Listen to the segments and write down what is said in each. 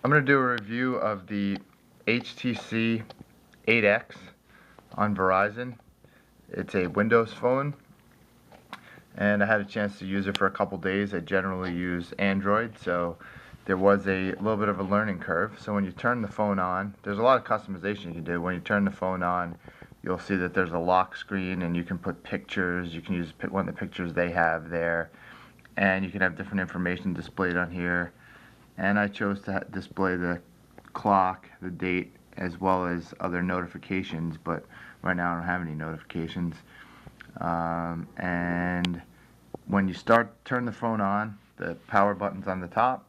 I'm going to do a review of the HTC 8X on Verizon. It's a Windows phone, and I had a chance to use it for a couple days. I generally use Android, so there was a little bit of a learning curve. So when you turn the phone on, there's a lot of customization you can do. When you turn the phone on, you'll see that there's a lock screen, and you can put pictures. You can use one of the pictures they have there, and you can have different information displayed on here. And I chose to display the clock, the date, as well as other notifications, but right now I don't have any notifications. And when you turn the phone on, the power button's on the top.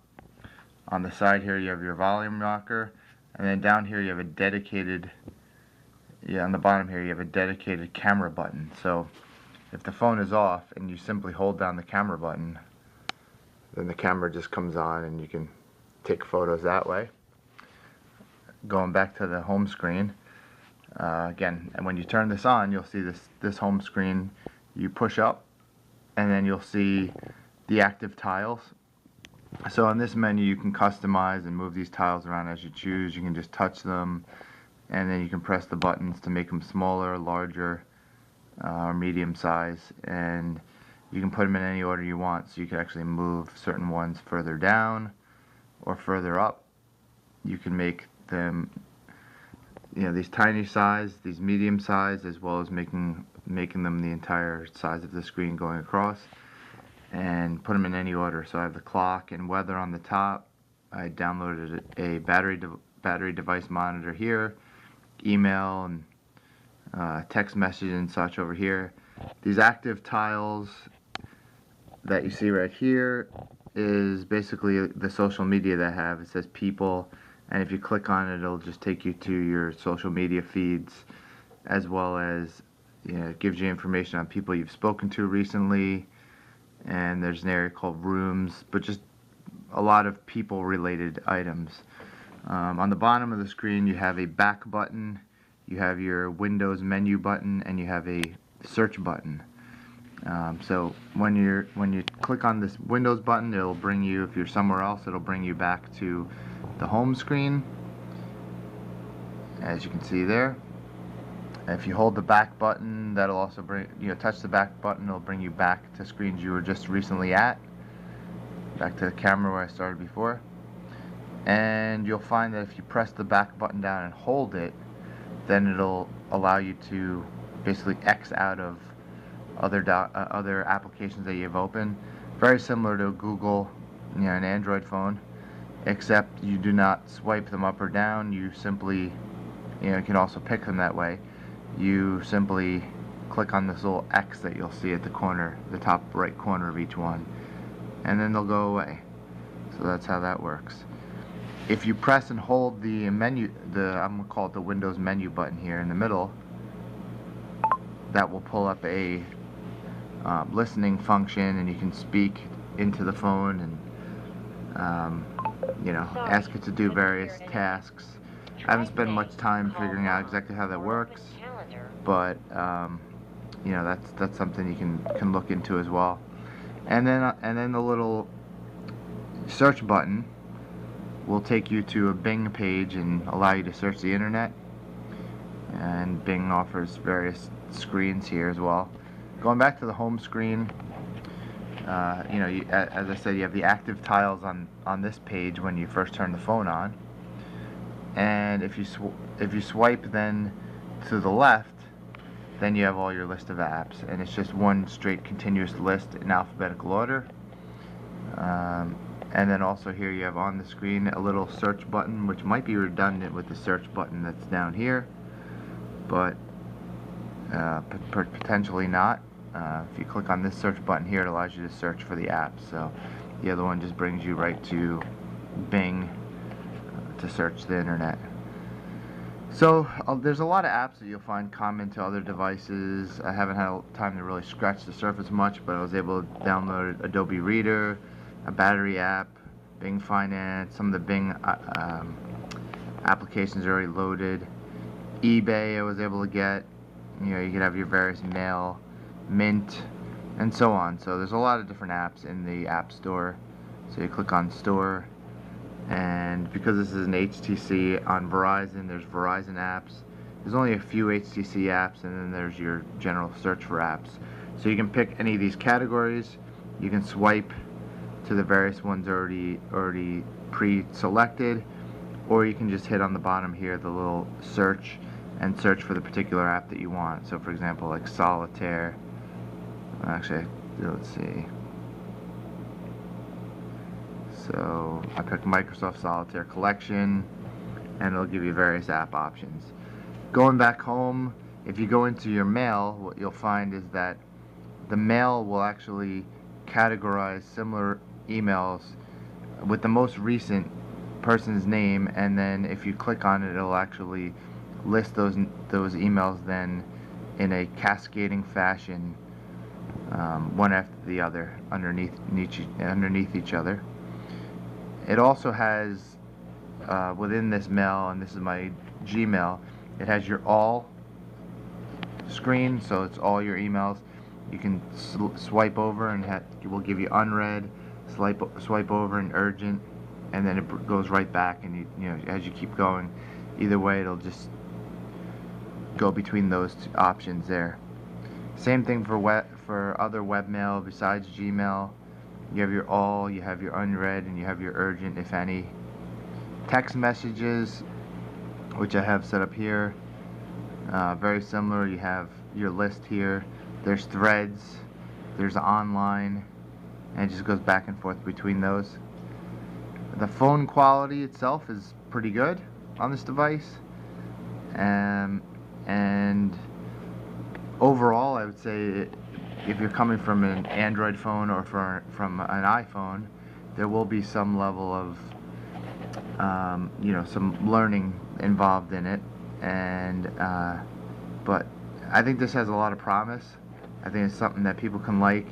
On the side here you have your volume rocker, and then down here you have a dedicated, on the bottom here you have a dedicated camera button. So if the phone is off and you simply hold down the camera button, then the camera just comes on and you can take photos that way. Going back to the home screen, again, and when you turn this on, you'll see this home screen. You push up and then you'll see the active tiles. So on this menu you can customize and move these tiles around as you choose. You can just touch them, and then you can press the buttons to make them smaller, larger, or medium size, and you can put them in any order you want. So you can actually move certain ones further down or further up. You can make them, these tiny size, these medium size, as well as making them the entire size of the screen going across, and put them in any order. So I have the clock and weather on the top. I downloaded a battery device monitor here, email and text message and such over here. These active tiles that you see right here is basically the social media that I have. It says people, and if you click on it, it'll just take you to your social media feeds, as well as it gives you information on people you've spoken to recently. And there's an area called rooms, but just a lot of people related items. On the bottom of the screen you have a back button, you have your Windows menu button, and you have a search button. So when you click on this Windows button, it'll bring you, if you're somewhere else, it'll bring you back to the home screen, as you can see there. If you hold the back button, that'll also touch the back button, it'll bring you back to screens you were just recently at, back to the camera where I started before. And you'll find that if you press the back button down and hold it, then it'll allow you to basically X out of other applications that you have open. Very similar to Google, an Android phone, except you do not swipe them up or down. You simply, you can also pick them that way. You simply click on this little X that you'll see at the corner, the top right corner of each one, and then they'll go away. So that's how that works. If you press and hold the menu, I'm gonna call it the Windows menu button here in the middle, that will pull up a listening function, and you can speak into the phone and ask it to do various tasks. I haven't spent much time figuring out exactly how that works, but that's something you can look into as well. And then the little search button will take you to a Bing page and allow you to search the internet. And Bing offers various screens here as well. Going back to the home screen, as I said, you have the active tiles on this page when you first turn the phone on. And if you swipe then to the left, then you have all your list of apps, and it's just one straight continuous list in alphabetical order. And then also here you have on the screen a little search button, which might be redundant with the search button that's down here, but potentially not. If you click on this search button here, it allows you to search for the apps. So the other one just brings you right to Bing to search the internet. So there's a lot of apps that you'll find common to other devices. I haven't had time to really scratch the surface much, but I was able to download Adobe Reader, a battery app, Bing Finance. Some of the Bing applications are already loaded. eBay I was able to get. You could have your various mail, Mint, and so on. So there's a lot of different apps in the App Store. So you click on Store, And because this is an HTC on Verizon, there's Verizon apps. There's only a few HTC apps, and then there's your general search for apps. So you can pick any of these categories. You can swipe to the various ones already pre-selected, or you can just hit on the bottom here the little search and search for the particular app that you want. So for example, like solitaire. Actually, let's see. So I picked Microsoft Solitaire Collection, and it'll give you various app options. Going back home, if you go into your mail, what you'll find is that the mail will actually categorize similar emails with the most recent person's name, and then if you click on it, it'll actually list those emails then in a cascading fashion, one after the other, underneath each other. It also has within this mail, and this is my Gmail, it has your all screen, so it's all your emails. You can swipe over and it will give you unread, swipe over and urgent, and then it goes right back, and you know, as you keep going, either way it'll just go between those two options there. Same thing for other webmail besides Gmail. You have your all, you have your unread, and you have your urgent, if any. Text messages, which I have set up here, very similar. You have your list here. There's threads, there's online, and it just goes back and forth between those. The phone quality itself is pretty good on this device, and overall I would say if you're coming from an Android phone or from an iPhone, there will be some level of you know, some learning involved in it, and but I think this has a lot of promise. I think it's something that people can like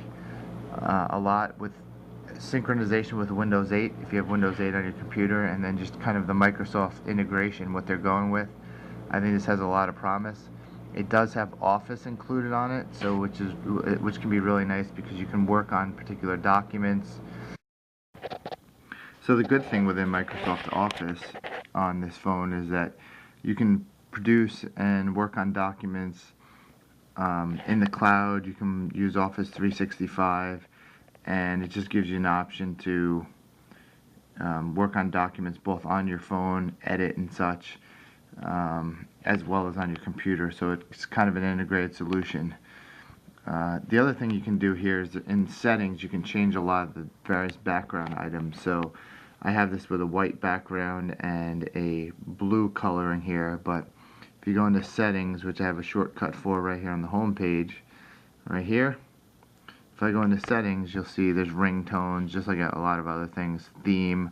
a lot, with synchronization with Windows 8 if you have Windows 8 on your computer, and then just kind of the Microsoft integration, what they're going with. I think this has a lot of promise. It does have Office included on it, so which can be really nice because you can work on particular documents. So the good thing within Microsoft Office on this phone is that you can produce and work on documents in the cloud. You can use Office 365, and it just gives you an option to work on documents both on your phone, edit and such, as well as on your computer. So it's kind of an integrated solution. The other thing you can do here is that in settings you can change a lot of the various background items. So I have this with a white background and a blue coloring here, but if you go into settings, which I have a shortcut for right here on the home page, right here, if I go into settings, you'll see there's ringtones, just like a lot of other things. Theme.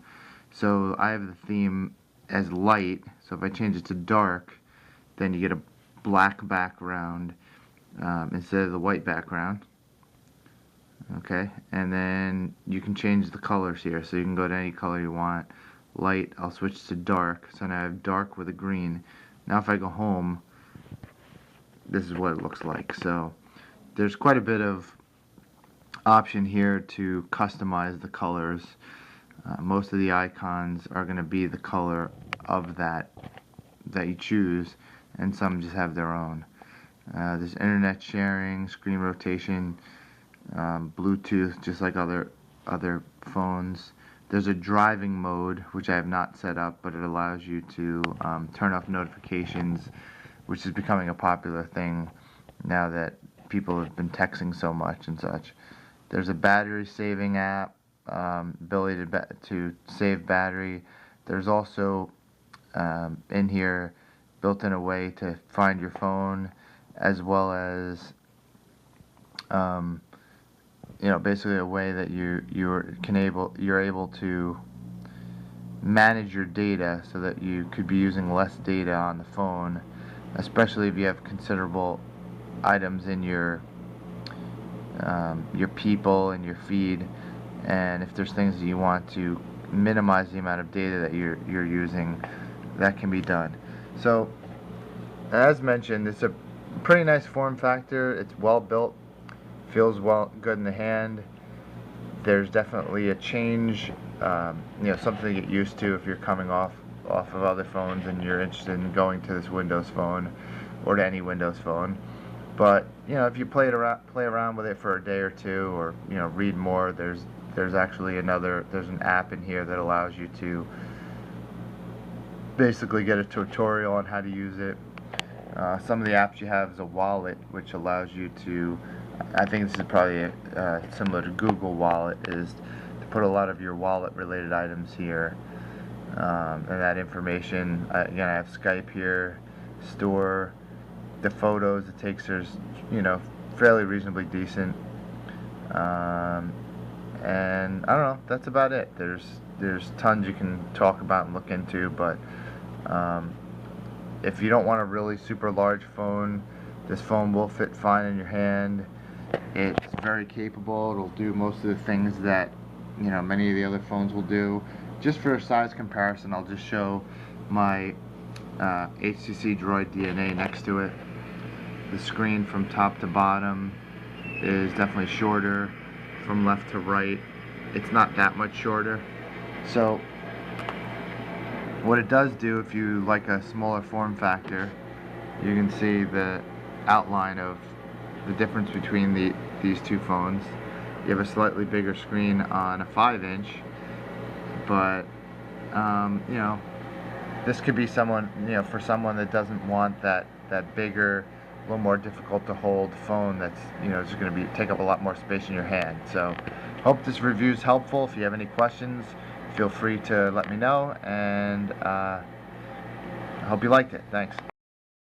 So I have the theme as light, so if I change it to dark, then you get a black background instead of the white background. Okay, and then you can change the colors here, so you can go to any color you want. Light, I'll switch to dark, so now I have dark with a green. Now if I go home, this is what it looks like. So there's quite a bit of option here to customize the colors. Most of the icons are going to be the color of that you choose, and some just have their own. There's internet sharing, screen rotation, Bluetooth, just like other phones. There's a driving mode, which I have not set up, but it allows you to turn off notifications, which is becoming a popular thing now that people have been texting so much and such. There's a battery saving app, ability to save battery. There's also in here built in a way to find your phone, as well as you know, basically a way that you're able to manage your data so that you could be using less data on the phone, especially if you have considerable items in your people and your feed, and if there's things that you want to minimize the amount of data that you're using, that can be done. So as mentioned, it's a pretty nice form factor. It's well built, feels good in the hand. There's definitely a change something to get used to if you're coming off of other phones and you're interested in going to this Windows phone or to any Windows phone. But if you play around with it for a day or two, or read more, there's actually there's an app in here that allows you to basically get a tutorial on how to use it. Some of the apps you have is a wallet, which allows you to, I think this is probably similar to Google Wallet, is to put a lot of your wallet related items here, and that information. Again, I have Skype here, store, the photos it takes are fairly reasonably decent, and I don't know, that's about it. There's tons you can talk about and look into, but if you don't want a really super large phone, this phone will fit fine in your hand. It's very capable. It'll do most of the things that many of the other phones will do. Just for a size comparison, I'll just show my HTC Droid DNA next to it. The screen from top to bottom is definitely shorter. From left to right, it's not that much shorter. So what it does do, if you like a smaller form factor, you can see the outline of the difference between these two phones. You have a slightly bigger screen on a 5-inch, but this could be for someone that doesn't want that bigger, a little more difficult to hold phone that's just going to take up a lot more space in your hand. So hope this review is helpful. If you have any questions, feel free to let me know, and I hope you liked it. Thanks.